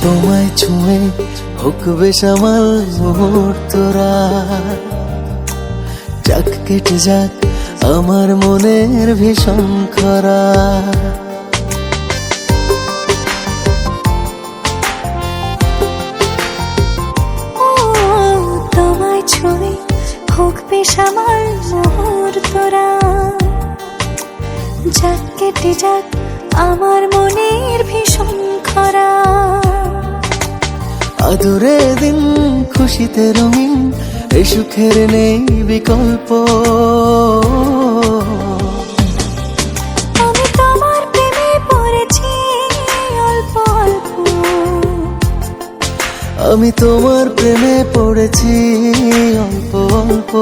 তোমায় ছুঁয়ে হোক বেসামাল মুহূর্তরা, যাক কেটে যাক আমার মনের ভীষণ খরা। তোমায় ছুঁয়ে হোক বেসামাল মুহূর্তরা, যাক কেটে যাক আমার মনের ভীষণ খরা। আদরে দিন খুশিতে রঙিন, এই সুখের নেই বিকল্প। আমি তোমার প্রেমে পড়েছি অল্প অল্প, আমি তোমার প্রেমে পড়েছি অল্প অল্প।